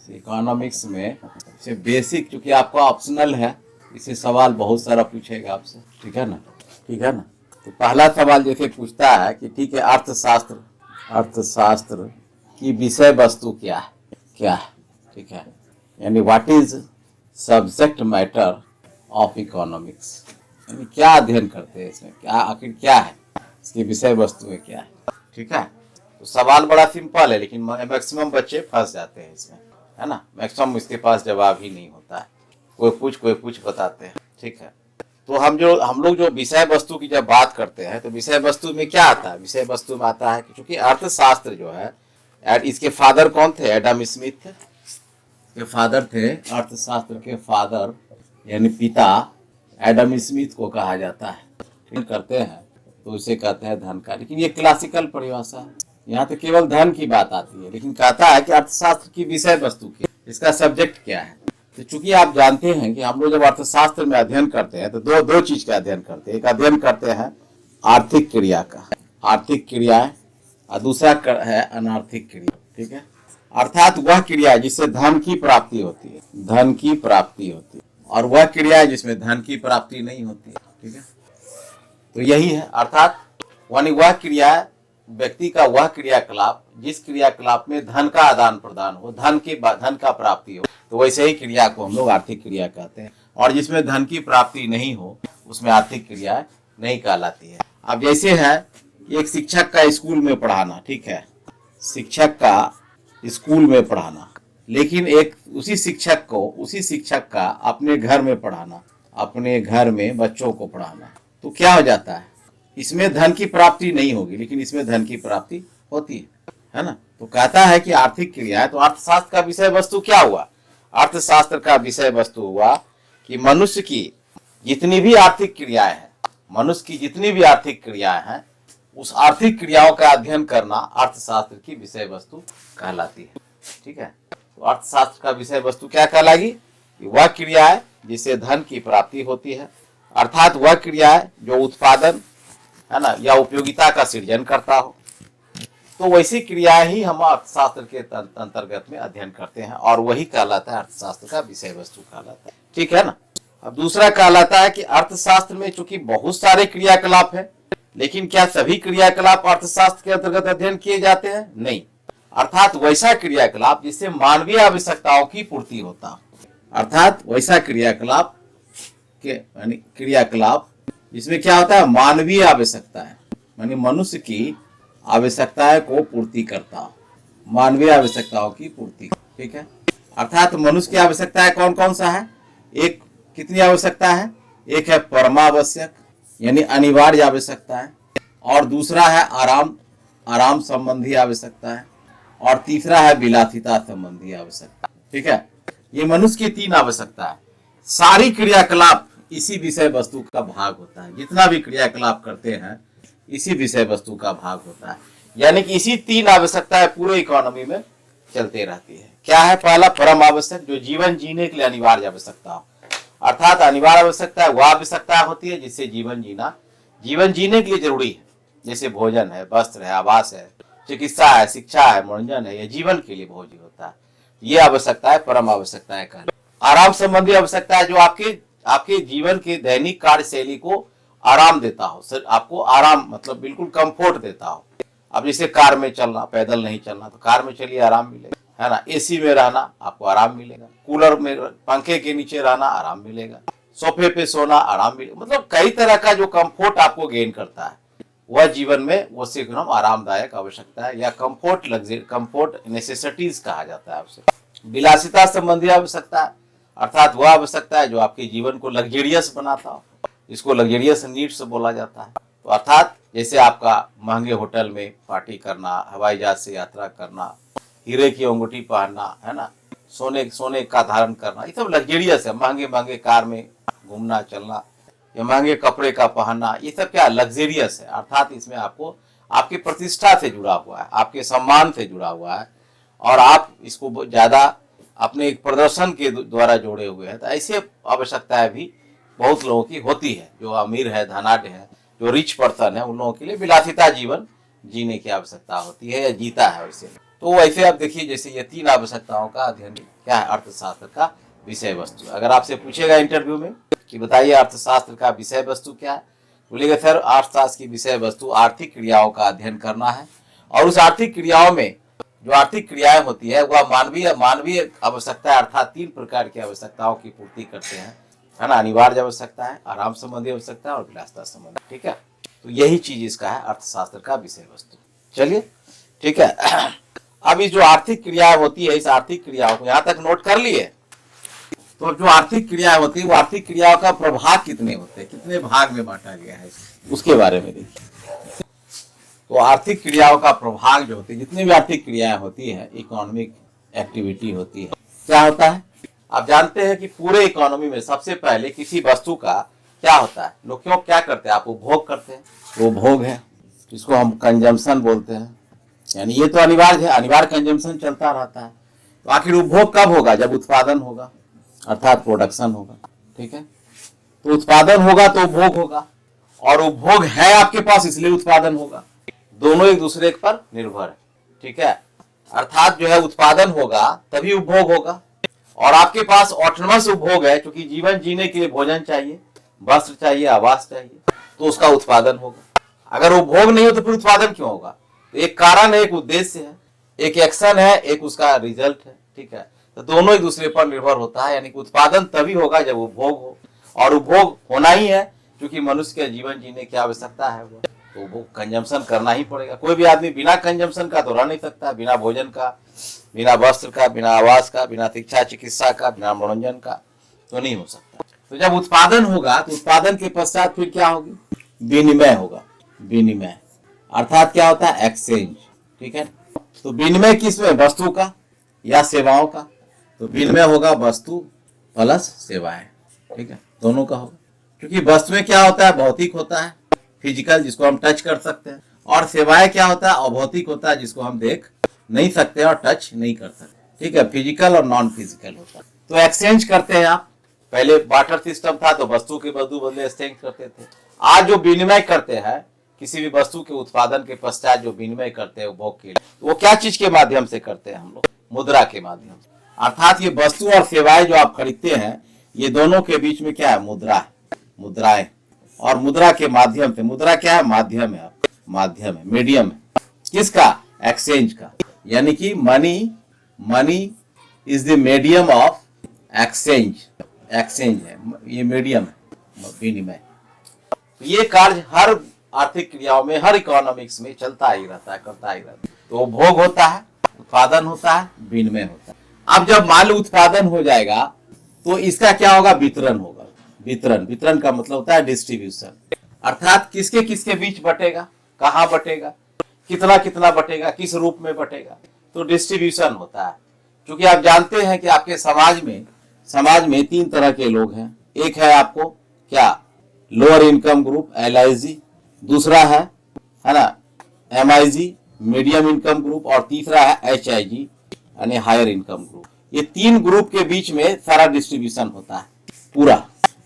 Economics में से basic, चूंकि आपका ऑप्शनल है, इससे सवाल बहुत सारा पूछेगा आपसे, ठीक है ना। ठीक है ना। तो पहला सवाल जैसे पूछता है कि ठीक है, अर्थशास्त्र की विषय वस्तु क्या है, ठीक है, यानी what is subject matter of economics, यानी क्या अध्ययन करते हैं इसमें, क्या आखिर क्या है, इसकी विषय वस्तु में क्या है, ठीक है। तो सवाल बड़ा सिंपल है, लेकिन मैक्सिमम बच्चे फंस जाते हैं इसमें, है ना। मैक्सिमम इसके पास जवाब ही नहीं होता है, कोई कुछ बताते हैं, ठीक है। तो हम लोग जो विषय वस्तु की जब बात करते हैं तो विषय वस्तु में क्या आता है, विषय वस्तु में आता है कि चूंकि अर्थशास्त्र जो है, इसके फादर कौन थे, एडम स्मिथ थे, के फादर थे, अर्थशास्त्र के फादर यानी पिता एडम स्मिथ को कहा जाता है। करते हैं तो उसे कहते हैं धन का, लेकिन ये क्लासिकल परिभाषा है, यहाँ तो केवल धन की बात आती है, लेकिन कहता है कि अर्थशास्त्र की विषय वस्तु की, इसका सब्जेक्ट क्या है। तो चूंकि आप जानते हैं कि हम लोग जब अर्थशास्त्र में अध्ययन करते हैं तो दो चीज का अध्ययन करते हैं। एक अध्ययन करते हैं आर्थिक क्रिया का, आर्थिक क्रियाएं, और दूसरा है अनार्थिक क्रिया, ठीक है। अर्थात वह क्रिया जिससे धन की प्राप्ति होती है, धन की प्राप्ति होती है, और वह क्रिया जिसमें धन की प्राप्ति नहीं होती है, ठीक है। तो यही है, अर्थात वह क्रिया, व्यक्ति का वह क्रियाकलाप जिस क्रियाकलाप में धन का आदान प्रदान हो, धन का प्राप्ति हो, तो वैसे ही क्रिया को हम लोग आर्थिक क्रिया कहते हैं। और जिसमें धन की प्राप्ति नहीं हो उसमें आर्थिक क्रिया नहीं कहलाती है। अब जैसे है एक शिक्षक का स्कूल में पढ़ाना, ठीक है, शिक्षक का स्कूल में पढ़ाना, लेकिन एक उसी शिक्षक का अपने घर में पढ़ाना, अपने घर में बच्चों को पढ़ाना, तो क्या हो जाता है, इसमें धन की प्राप्ति नहीं होगी, लेकिन इसमें धन की प्राप्ति होती है ना। तो कहता है कि आर्थिक क्रिया है, तो अर्थशास्त्र का विषय वस्तु क्या हुआ, अर्थशास्त्र का विषय वस्तु हुआ कि मनुष्य की जितनी भी आर्थिक क्रियाएं हैं, मनुष्य की जितनी भी आर्थिक क्रियाएं हैं, उस आर्थिक क्रियाओं का अध्ययन करना अर्थशास्त्र की विषय वस्तु कहलाती है, ठीक है। तो अर्थशास्त्र का विषय वस्तु क्या कहलाएगी, कि वह क्रिया है जिससे धन की प्राप्ति होती है, अर्थात वह क्रिया है जो उत्पादन, है ना, या उपयोगिता का सृजन करता हो। तो वैसी क्रियाएं ही हम अर्थशास्त्र के अंतर्गत में अध्ययन करते हैं, और वही कहलाता है अर्थशास्त्र का विषय वस्तु कहलाता है, ठीक है ना। अब दूसरा कहलाता है कि अर्थशास्त्र में चूंकि बहुत सारे क्रियाकलाप है, लेकिन क्या सभी क्रियाकलाप अर्थशास्त्र के अंतर्गत अध्ययन किए जाते हैं, नहीं। अर्थात वैसा क्रियाकलाप जिससे मानवीय आवश्यकताओं की पूर्ति होता हो, अर्थात वैसा क्रियाकलाप जिसमें क्या होता है, मानवीय आवश्यकता है, यानी मनुष्य की आवश्यकताएं को पूर्ति करता हो, मानवीय आवश्यकताओं की पूर्ति, ठीक है। अर्थात मनुष्य की आवश्यकताएं कौन कौन सा है, एक कितनी आवश्यकता है, एक है परमावश्यक यानी अनिवार्य आवश्यकता है, और दूसरा है आराम संबंधी आवश्यकता है, और तीसरा है विलासिता संबंधी आवश्यकता, ठीक है। ये मनुष्य की तीन आवश्यकता है। सारी क्रियाकलाप इसी विषय वस्तु का भाग होता है, जितना भी क्रियाकलाप करते हैं इसी विषय वस्तु का भाग होता है, यानी कि इसी तीन आवश्यकताएं पूरे इकोनॉमी में चलते रहती है। क्या है, पहला परम आवश्यक, जो जीवन जीने के लिए अनिवार्य आवश्यकता हो, अर्थात अनिवार्य आवश्यकता वह आवश्यकता होती है जिससे जीवन जीने के लिए जरूरी है, जैसे भोजन है, वस्त्र है, आवास है, चिकित्सा है, शिक्षा है, मनोरंजन है, यह जीवन के लिए बहुत होता है। ये आवश्यकताएं परम आवश्यकताएं कहलाती हैं। आराम संबंधी आवश्यकता है जो आपके जीवन के दैनिक कार्यशैली को आराम देता हो, आपको आराम मतलब बिल्कुल कंफर्ट देता हो। अब जैसे कार में चलना, पैदल नहीं चलना, तो कार में चलिए आराम मिलेगा, है ना। एसी में रहना आपको आराम मिलेगा, कूलर में पंखे के नीचे रहना आराम मिलेगा, सोफे पे सोना आराम मिलेगा, मतलब कई तरह का जो कंफर्ट आपको गेन करता है वह जीवन में वो से आरामदायक आवश्यकता है, या कंफर्ट नेसेसिटीज कहा जाता है उसे। विलासिता संबंधी आवश्यकता है, अर्थात वह आवश्यकता है जो आपके जीवन को लग्जरियस बनाता हो, इसको लग्जरियस नीड्स बोला जाता है। तो अर्थात जैसे आपका महंगे होटल में पार्टी करना, हवाई जहाज से यात्रा करना, हीरे की अंगूठी पहनना, है ना, सोने का धारण करना, ये सब लग्जरियस है। महंगे कार में घूमना चलना, या महंगे कपड़े का पहनना, ये सब क्या लग्जरियस है, अर्थात इसमें आपको आपकी प्रतिष्ठा से जुड़ा हुआ है, आपके सम्मान से जुड़ा हुआ है, और आप इसको ज्यादा अपने एक प्रदर्शन के द्वारा जोड़े हुए हैं। तो ऐसे आवश्यकताएं भी बहुत लोगों की होती है, जो अमीर है, धनाढ्य है, जो रिच पर्सन है, उन लोगों के लिए विलासिता जीवन जीने की आवश्यकता होती है, या जीता है वैसे। तो वैसे आप देखिए, जैसे ये 3 आवश्यकताओं का अध्ययन क्या है, अर्थशास्त्र का विषय वस्तु। अगर आपसे पूछेगा इंटरव्यू में कि बताइए अर्थशास्त्र का विषय वस्तु क्या है, बोलिएगा सर अर्थशास्त्र की विषय वस्तु आर्थिक क्रियाओं का अध्ययन करना है, और उस आर्थिक क्रियाओं में जो आर्थिक क्रियाएं होती है वह मानवीय आवश्यकता अर्थात 3 प्रकार की आवश्यकताओं की पूर्ति करते हैं, है ना। अनिवार्य आवश्यकता है, आराम संबंधी आवश्यकता है और विलासता संबंधी, ठीक है। तो यही चीज इसका है अर्थशास्त्र का विषय वस्तु। चलिए ठीक है। अब ये जो आर्थिक क्रियाएं होती है, इस आर्थिक क्रियाओं को यहाँ तक नोट कर लिए। तो जो आर्थिक क्रियाएं होती है वो आर्थिक क्रियाओं का प्रभाग कितने होते हैं, कितने भाग में बांटा गया है, उसके बारे में देखिए। तो आर्थिक क्रियाओं का प्रभाग जो होती है, जितनी भी आर्थिक क्रियाएं होती है, इकोनॉमिक एक्टिविटी होती है, क्या होता है। आप जानते हैं कि पूरे इकोनॉमी में सबसे पहले किसी वस्तु का क्या होता है, लोग क्यों क्या करते हैं, आप उपभोग करते हैं, वो भोग है, इसको हम कंजम्पशन बोलते हैं। यानी ये तो अनिवार्य है, अनिवार्य कंजम्पशन चलता रहता है। तो आखिर उपभोग कब होगा, जब उत्पादन होगा, अर्थात प्रोडक्शन होगा, ठीक है। तो उत्पादन होगा तो उपभोग होगा, और उपभोग है आपके पास इसलिए उत्पादन होगा। दोनों एक दूसरे पर निर्भर है, ठीक है। अर्थात जो है उत्पादन होगा तभी उपभोग होगा, और आपके पास ऑटोनमस उपभोग है, क्योंकि जीवन जीने के लिए भोजन चाहिए, वस्त्र चाहिए, आवास चाहिए, तो उसका उत्पादन होगा। अगर उपभोग नहीं हो तो फिर उत्पादन क्यों होगा। तो एक कारण है, एक उद्देश्य है, एक एक्शन है, एक उसका रिजल्ट है, ठीक है। तो दोनों एक दूसरे पर निर्भर होता है, यानी कि उत्पादन तभी होगा जब उपभोग हो, और उपभोग होना ही है क्योंकि मनुष्य के जीवन जीने की आवश्यकता है वो, तो वो कंजम्पशन करना ही पड़ेगा। कोई भी आदमी बिना कंजम्पशन का तो रह नहीं सकता, बिना भोजन का, बिना वस्त्र का, बिना आवास का, बिना शिक्षा चिकित्सा का, बिना मनोरंजन का तो नहीं हो सकता। तो जब उत्पादन होगा तो उत्पादन के पश्चात फिर क्या होगी, विनिमय होगा। विनिमय अर्थात क्या होता है, एक्सचेंज, ठीक है। तो विनिमय किसमें, वस्तु का या सेवाओं का। तो विनिमय होगा वस्तु प्लस सेवाएं, ठीक है, दोनों का होगा। क्योंकि वस्तु में क्या होता है, भौतिक होता है, फिजिकल, जिसको हम टच कर सकते हैं, और सेवाएं क्या होता है, अभौतिक होता है, जिसको हम देख नहीं सकते और टच नहीं कर सकते, ठीक है, फिजिकल और नॉन फिजिकल होता है। तो एक्सचेंज करते हैं आप, पहले बार्टर सिस्टम था तो वस्तु के बदले एक्सचेंज करते थे। आज जो विनिमय करते हैं किसी भी वस्तु के उत्पादन के पश्चात जो विनिमय करते हैं उपभोग के लिए, तो वो क्या चीज के माध्यम से करते हैं हम लोग, मुद्रा के माध्यम से। अर्थात ये वस्तु और सेवाएं जो आप खरीदते हैं, ये दोनों के बीच में क्या है, मुद्रा है, मुद्राएं। और मुद्रा के माध्यम से, मुद्रा क्या है, माध्यम है, माध्यम है, मीडियम है, किसका, एक्सचेंज का। यानी कि money is the medium of exchange, exchange है, ये मीडियम है, विनिमय। तो ये कार्य हर आर्थिक क्रियाओं में, हर इकोनॉमिक्स में चलता ही रहता है, करता ही रहता है। तो भोग होता है, उत्पादन होता है, विनिमय होता है। अब जब माल उत्पादन हो जाएगा तो इसका क्या होगा, वितरण होगा। वितरण का मतलब होता है डिस्ट्रीब्यूशन, अर्थात किसके किसके बीच बटेगा, कहाँ बटेगा, कितना कितना बटेगा, किस रूप में बटेगा, तो डिस्ट्रीब्यूशन होता है। क्योंकि आप जानते हैं कि आपके समाज में 3 तरह के लोग हैं। एक है आपको क्या, लोअर इनकम ग्रुप, LIG, दूसरा है ना MIG, मीडियम इनकम ग्रुप, और तीसरा है HIG यानी हायर इनकम ग्रुप। ये 3 ग्रुप के बीच में सारा डिस्ट्रीब्यूशन होता है पूरा,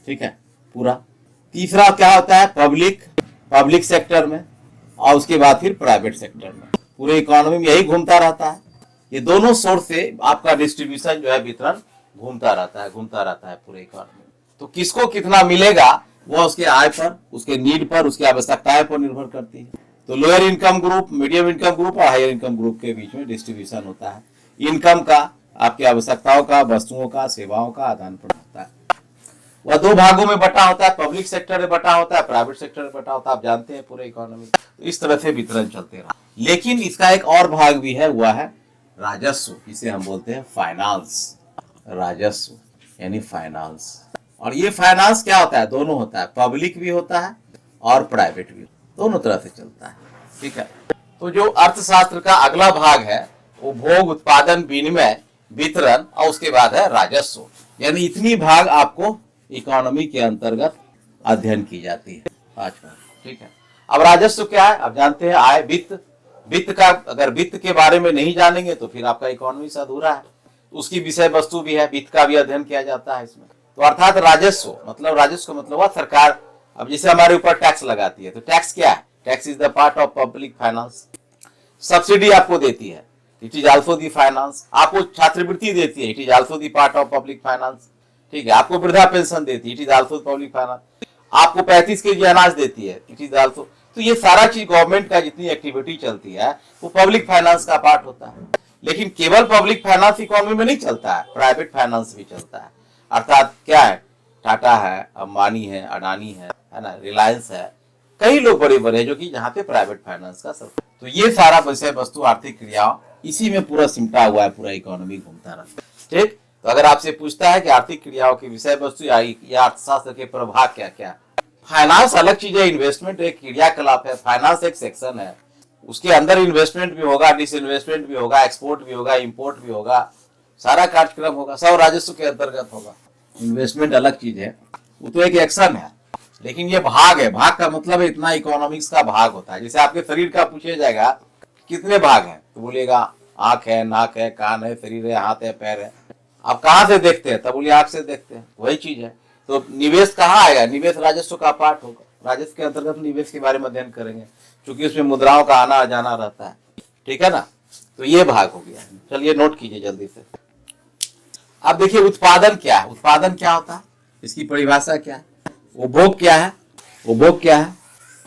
ठीक है, पूरा। तीसरा क्या होता है, पब्लिक सेक्टर में, और उसके बाद फिर प्राइवेट सेक्टर में। पूरे इकोनॉमी में यही घूमता रहता है। ये दोनों सोर्स से आपका डिस्ट्रीब्यूशन जो है, वितरण घूमता रहता है पूरे इकोनॉमी में। तो किसको कितना मिलेगा वो उसके आय पर, उसके नीड पर, उसकी आवश्यकताएं पर निर्भर करती है। तो lower income group, medium income group और हायर इनकम ग्रुप के बीच में डिस्ट्रीब्यूशन होता है। इनकम का, आपकी आवश्यकताओं का, वस्तुओं का, सेवाओं का आदान प्रदान होता है। वह 2 भागों में बटा होता है, पब्लिक सेक्टर में बटा होता है, प्राइवेट सेक्टर में बटा होता है। आप जानते हैं पूरे इकोनॉमी। तो इस तरह से वितरण चलते रहा। लेकिन इसका एक और भाग भी है, वह है राजस्व, इसे हम बोलते हैं फाइनेंस। राजस्व यानी फाइनेंस। और ये फाइनेंस क्या होता है, दोनों होता है, पब्लिक भी होता है और प्राइवेट भी, दोनों तरह से चलता है, ठीक है। तो जो अर्थशास्त्र का अगला भाग है वो भोग, उत्पादन, विनिमय, वितरण, और उसके बाद है राजस्व। यानी इतनी भाग आपको इकोनॉमी के अंतर्गत अध्ययन की जाती है, 5 भाग, ठीक है। अब राजस्व क्या है, अब जानते हैं, आय, वित्त का, अगर वित्त के बारे में नहीं जानेंगे तो फिर आपका इकोनॉमी से अधूरा है। उसकी विषय वस्तु भी है, वित्त का भी अध्ययन किया जाता है इसमें। तो अर्थात राजस्व का मतलब हुआ सरकार। अब जैसे हमारे ऊपर टैक्स लगाती है, तो टैक्स क्या है, tax is the part of public finance. Subsidy आपको देती है, it is also the finance. आपको छात्रवृत्ति देती है, it is also the part of public finance. ठीक है, आपको वृद्धा पेंशन देती है, it is also public finance. आपको 35 केजी अनाज देती है, इट इज आल्सो। तो ये सारा चीज गवर्नमेंट का जितनी एक्टिविटी चलती है वो पब्लिक फाइनेंस का पार्ट होता है। लेकिन केवल पब्लिक फाइनेंस इकोनॉमी में नहीं चलता है, प्राइवेट फाइनेंस भी चलता है। अर्थात क्या है, टाटा है, अंबानी है, अडानी है ना, रिलायंस है, कई लोग बड़े बड़े जो कि जहाँ पे प्राइवेट फाइनेंस का सब। तो ये सारा विषय वस्तु आर्थिक क्रियाओं इसी में पूरा सिमटा हुआ है, पूरा इकोनॉमी घूमता रहता है। ठीक, तो अगर आपसे पूछता है कि आर्थिक क्रियाओं की विषय वस्तु या अर्थशास्त्र के प्रभाव क्या क्या, फाइनेंस अलग चीज है, इन्वेस्टमेंट एक क्रियाकलाप है, फाइनेंस एक सेक्शन है, उसके अंदर इन्वेस्टमेंट भी होगा, डिसइन्वेस्टमेंट भी होगा, एक्सपोर्ट भी होगा, इंपोर्ट भी होगा, सारा कार्यक्रम होगा, सब राजस्व के अंतर्गत होगा। इन्वेस्टमेंट अलग चीज है, वो तो एक एक्शन है, लेकिन ये भाग है। भाग का मतलब है इतना इकोनॉमिक्स का भाग होता है। जैसे आपके शरीर का पूछा जाएगा कितने भाग हैं, तो बोलिएगा आंख है, नाक है, कान है, शरीर है, हाथ है, पैर है। आप कहाँ से देखते हैं, तब बोलिए आंख से देखते हैं, वही चीज है। तो निवेश कहाँ आएगा, निवेश राजस्व का पार्ट होगा, राजस्व के अंतर्गत निवेश के बारे में अध्ययन करेंगे, क्योंकि उसमें मुद्राओं का आना जाना रहता है। ठीक है ना, तो ये भाग हो गया। चलिए नोट कीजिए जल्दी से। अब देखिए उत्पादन क्या है, उत्पादन क्या होता है, इसकी परिभाषा क्या है, उपभोग क्या है, उपभोग क्या है,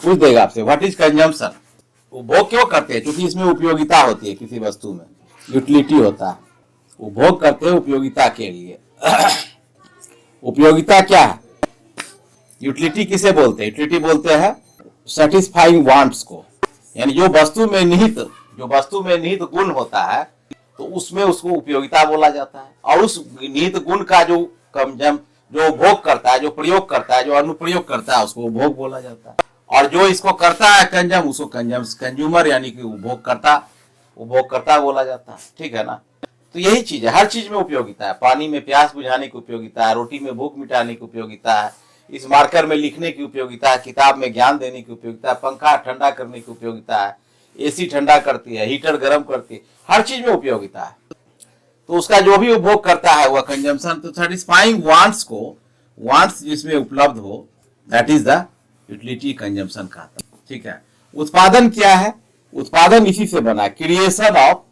पूछ देगा आपसे व्हाट इज कंजम्पशन। उपभोग क्यों करते हैं, क्योंकि इसमें उपयोगिता होती है, किसी वस्तु में यूटिलिटी होता है, उपभोग करते हैं उपयोगिता के लिए। उपयोगिता क्या है, यूटिलिटी किसे बोलते हैं, यूटिलिटी बोलते हैं सेटिस्फाइंग वांट्स को, यानी जो वस्तु में निहित गुण होता है तो उसमें उसको उपयोगिता बोला जाता है। और उस निहित गुण का जो उपभोग करता है, जो प्रयोग करता है, जो अनुप्रयोग करता है, उसको उपभोग बोला जाता है। और जो इसको करता है कंजम, उसको कंज्यूमर यानी कि उपभोगकर्ता बोला जाता है। ठीक है ना, तो यही चीज है, हर चीज में उपयोगिता है। पानी में प्यास बुझाने की उपयोगिता है, रोटी में भूख मिटाने की उपयोगिता है, इस मार्कर में लिखने की उपयोगिता है, किताब में ज्ञान देने की उपयोगिता है, पंखा ठंडा करने की उपयोगिता है, एसी ठंडा करती है, हीटर गर्म करती है, हर चीज में उपयोगिता है। तो उसका जो भी उपभोग करता है वह कंजम्पशन। तो सेटिस्फाइंग वांट्स को, वांट्स जिसमें उपलब्ध हो, that is the utility consumption कहता है। ठीक है, उत्पादन क्या है, उत्पादन इसी से बना है, क्रिएशन ऑफ,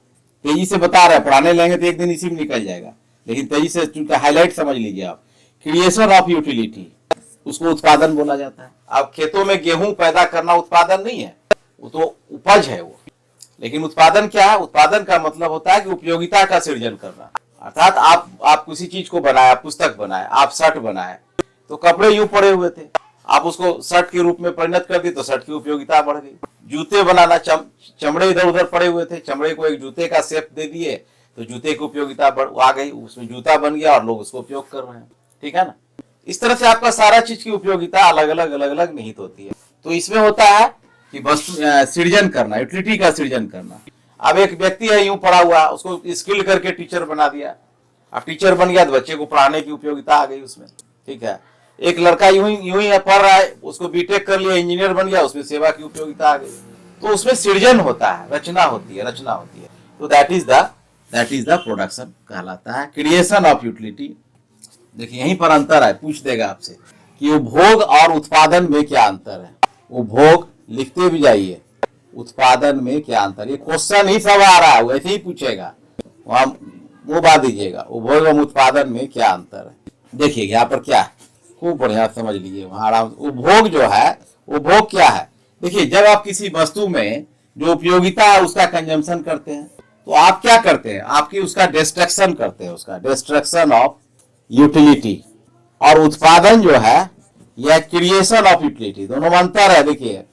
तेजी से बता रहे हैं, पढ़ाने लेंगे तो एक दिन इसी में निकल जाएगा, लेकिन तेजी से चूंकि हाईलाइट समझ लीजिए आप, क्रिएशन ऑफ यूटिलिटी, उसको उत्पादन बोला जाता है। अब खेतों में गेहूं पैदा करना उत्पादन नहीं है, वो तो उपज है वो। लेकिन उत्पादन क्या है, उत्पादन का मतलब होता है कि उपयोगिता का सृजन करना। अर्थात आप किसी चीज को बनाए, आप पुस्तक बनाए, आप शर्ट बनाए, तो कपड़े यूं पड़े हुए थे, आप उसको शर्ट के रूप में परिणत कर दी तो शर्ट की उपयोगिता बढ़ गई। जूते बनाना, चमड़े इधर उधर पड़े हुए थे, चमड़े को एक जूते का शेप दे दिए तो जूते की उपयोगिता आ गई, उसमें जूता बन गया और लोग उसको उपयोग कर रहे हैं। ठीक है ना, इस तरह से आपका सारा चीज की उपयोगिता अलग अलग निहित होती है। तो इसमें होता है कि वस्तु सृजन करना, यूटिलिटी का सृजन करना। अब एक व्यक्ति है यूं पढ़ा हुआ, उसको स्किल करके टीचर बना दिया, अब टीचर बन गया तो बच्चे को पढ़ाने की उपयोगिता आ गई उसमें। ठीक है, एक लड़का यूं ही पढ़ रहा है, उसको बीटेक कर लिया, इंजीनियर बन गया, उसमें सेवा की उपयोगिता आ गई। तो उसमें सृजन होता है, रचना होती है। तो दैट इज द प्रोडक्शन कहलाता है, क्रिएशन ऑफ यूटिलिटी। देखिए यहीं पर अंतर है, पूछ देगा आपसे कि उपभोग और उत्पादन में क्या अंतर है। उपभोग लिखते भी जाइए, उत्पादन में क्या अंतर, ये क्वेश्चन ही सब आ रहा है, वैसे ही पूछेगा, वहां मुंह बांध दीजिएगा, उपभोग और उत्पादन में क्या अंतर है। देखिए यहाँ पर क्या है, खूब बढ़िया समझ लीजिए वहां आराम। उपभोग जो है, उपभोग क्या है, देखिए जब आप किसी वस्तु में जो उपयोगिता है उसका कंजम्पशन करते हैं तो आप क्या करते हैं, आपकी उसका डिस्ट्रक्शन करते हैं, उसका डिस्ट्रक्शन ऑफ यूटिलिटी। और उत्पादन जो है यह क्रिएशन ऑफ यूटिलिटी, दोनों में अंतर है। देखिए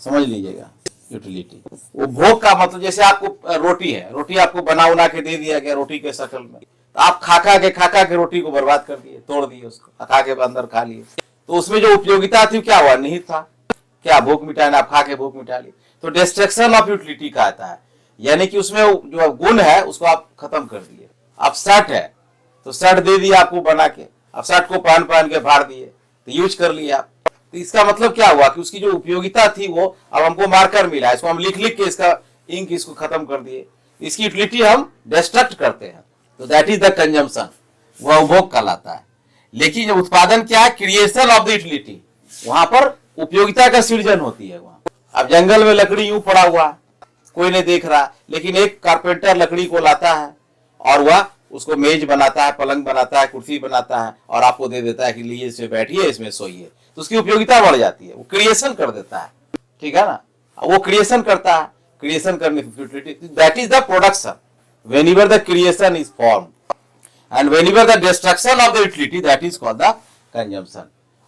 समझ लीजिएगा, यूटिलिटी उपभोग का मतलब जैसे आपको रोटी है, रोटी आपको बना उना के दे दिया गया रोटी के शक्ल में, तो आप खा के रोटी को बर्बाद कर दिए, तोड़ दिए, उसको खा के अंदर खा लिए, तो उसमें जो उपयोगिता थी क्या हुआ, निहित था, क्या भूख मिटाना, आप खा के भूख मिटा ली। तो डिस्ट्रक्शन ऑफ यूटिलिटी कहता है, यानी कि उसमें जो गुण है उसको आप खत्म कर दिए। अब शर्ट है तो शर्ट दे दिया आपको बना के, अब शर्ट को पहन के फाड़ दिए, तो यूज कर लिया आप। तो इसका मतलब क्या हुआ कि उसकी जो उपयोगिता थी वो अब हमको मार्कर मिला, इसको हम लिख के इसका इंक इसको खत्म कर दिए, इसकी यूटिलिटी हम डिस्ट्रक्ट करते हैं। तो दैट इज द कंजम्पशन, वह उपभोग कहलाता है। लेकिन उत्पादन क्या है, क्रिएशन ऑफ द यूटिलिटी, वहां पर उपयोगिता का सृजन होती है वहां। अब जंगल में लकड़ी यूं पड़ा हुआ, कोई नहीं देख रहा, लेकिन एक कारपेंटर लकड़ी को लाता है और वह उसको मेज बनाता है, पलंग बनाता है, कुर्सी बनाता है और आपको दे देता है कि लीजिए इसमें बैठिए, इसमें सोइए, तो उसकी उपयोगिता बढ़ जाती है, वो क्रिएशन कर देता है, ठीक है ना, वो क्रिएशन करता है, क्रिएशन करने की that is the production whenever the creation is formed and whenever the destruction of the utility that is called the consumption।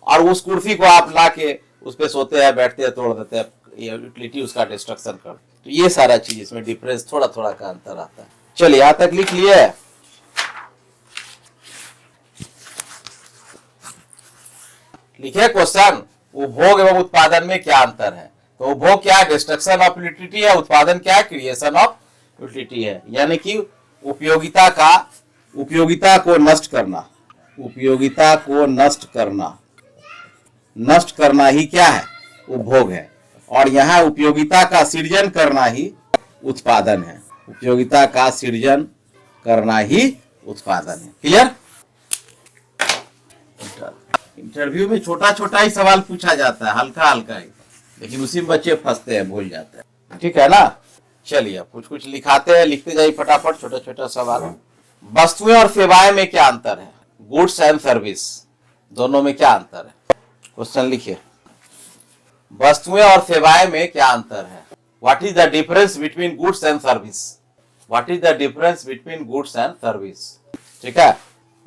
और उस कुर्सी को आप ला के उस पे सोते हैं, बैठते हैं, तोड़ देते हैं, यूटिलिटी उसका डिस्ट्रक्शन कर, तो ये सारा चीज इसमें डिफरेंस थोड़ा थोड़ा का अंतर आता है। चलिए यहां तक लिख लिए, लिखे क्वेश्चन, उपभोग एवं उत्पादन में क्या अंतर है? तो उपभोग क्या है? डिस्ट्रक्शन ऑफ यूटिलिटी है। उत्पादन क्या है? क्रिएशन ऑफ यूटिलिटी है। यानी कि उपयोगिता को नष्ट करना, उपयोगिता को नष्ट करना ही क्या है? उपभोग है। और यहाँ उपयोगिता का सृजन करना ही उत्पादन है। उपयोगिता का सृजन करना ही उत्पादन है। क्लियर? इंटरव्यू में छोटा छोटा ही सवाल पूछा जाता है, हल्का हल्का ही, लेकिन उसी में बच्चे फंसते हैं, भूल जाते हैं। ठीक है ना? चलिए कुछ कुछ लिखाते हैं, लिखते जाइए फटाफट, छोटा छोटा सवाल। वस्तुएं और सेवाएं में क्या अंतर है? गुड्स एंड सर्विस, दोनों में क्या अंतर है? क्वेश्चन लिखिए, वस्तुएं और सेवाएं में क्या अंतर है? What is the difference between goods and service? What is the difference between goods and service? ठीक है,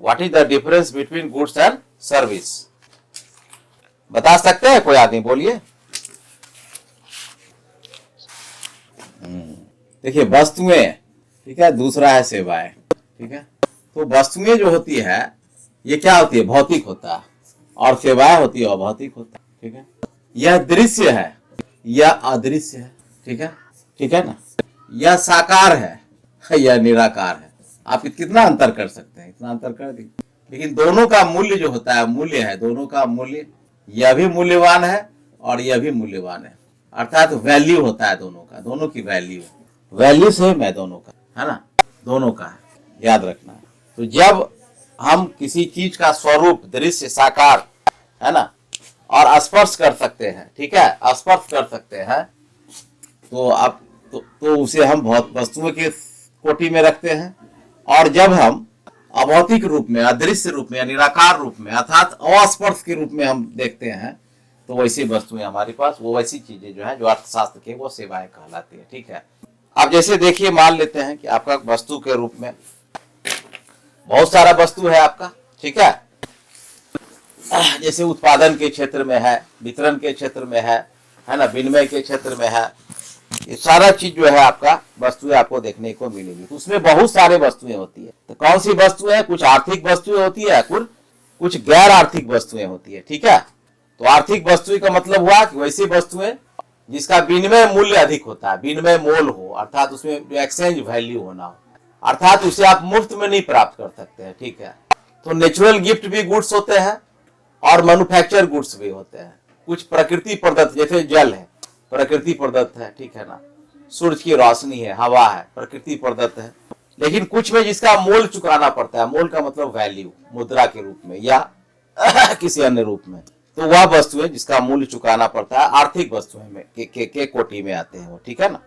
what is the difference between goods and service? बता सकते हैं कोई आदमी? बोलिए। देखिए वस्तुएं, ठीक है, दूसरा है सेवाएं। ठीक है, तो वस्तुएं जो होती है ये क्या होती है? भौतिक होता है, और सेवाएं होती है अभौतिक होता है। ठीक है, यह दृश्य है, यह अदृश्य है। ठीक है, ठीक है ना, यह साकार है, यह निराकार है। आप कितना अंतर कर सकते हैं? इतना अंतर कर दी, लेकिन दोनों का मूल्य जो होता है, मूल्य है, दोनों का मूल्य, यह भी मूल्यवान है और यह भी मूल्यवान है, अर्थात वैल्यू होता है दोनों का, दोनों की वैल्यू सेम है दोनों का, है ना, दोनों का है, याद रखना है। तो जब हम किसी चीज का स्वरूप, दृश्य, साकार, है ना, और स्पर्श कर सकते हैं, ठीक है, स्पर्श कर सकते हैं, तो आप तो उसे हम बहुत वस्तुओं के कोटि में रखते हैं। और जब हम अभौतिक रूप में, अदृश्य रूप में या निराकार रूप में, अर्थात अस्पर्श के रूप में हम देखते हैं, तो वैसी वस्तुएं हमारे पास, वो वैसी चीजें जो है, जो अर्थशास्त्र के, वो सेवाएं कहलाती है। ठीक है, अब जैसे देखिए, मान लेते हैं कि आपका वस्तु के रूप में बहुत सारा वस्तु है आपका, ठीक है, जैसे उत्पादन के क्षेत्र में है, वितरण के क्षेत्र में है ना, विनिमय के क्षेत्र में है, ये सारा चीज जो है आपका वस्तुएं आपको देखने को मिलेगी। तो उसमें बहुत सारे वस्तुएं होती है। तो कौन सी वस्तुएं हैं? कुछ आर्थिक वस्तुएं होती है, कुछ गैर आर्थिक वस्तुएं होती है। ठीक है, तो आर्थिक वस्तुएं का मतलब हुआ कि वैसी वस्तुएं जिसका विनिमय मूल्य अधिक होता है, विनिमय मोल हो, अर्थात उसमें एक्सचेंज वैल्यू होना हो, अर्थात उसे आप मुफ्त में नहीं प्राप्त कर सकते हैं। ठीक है, तो नेचुरल गिफ्ट भी गुड्स होते हैं और मैन्युफैक्चर गुड्स भी होते हैं। कुछ प्रकृति प्रदत्त, जैसे जल है, प्रकृति प्रदत्त है, ठीक है ना, सूरज की रोशनी है, हवा है, प्रकृति प्रदत्त है। लेकिन कुछ में जिसका मोल चुकाना पड़ता है, मोल का मतलब वैल्यू, मुद्रा के रूप में या किसी अन्य रूप में, तो वह वस्तुएं जिसका मूल्य चुकाना पड़ता है, आर्थिक वस्तुएं में के कोटि में आते हैं वो। ठीक है ना।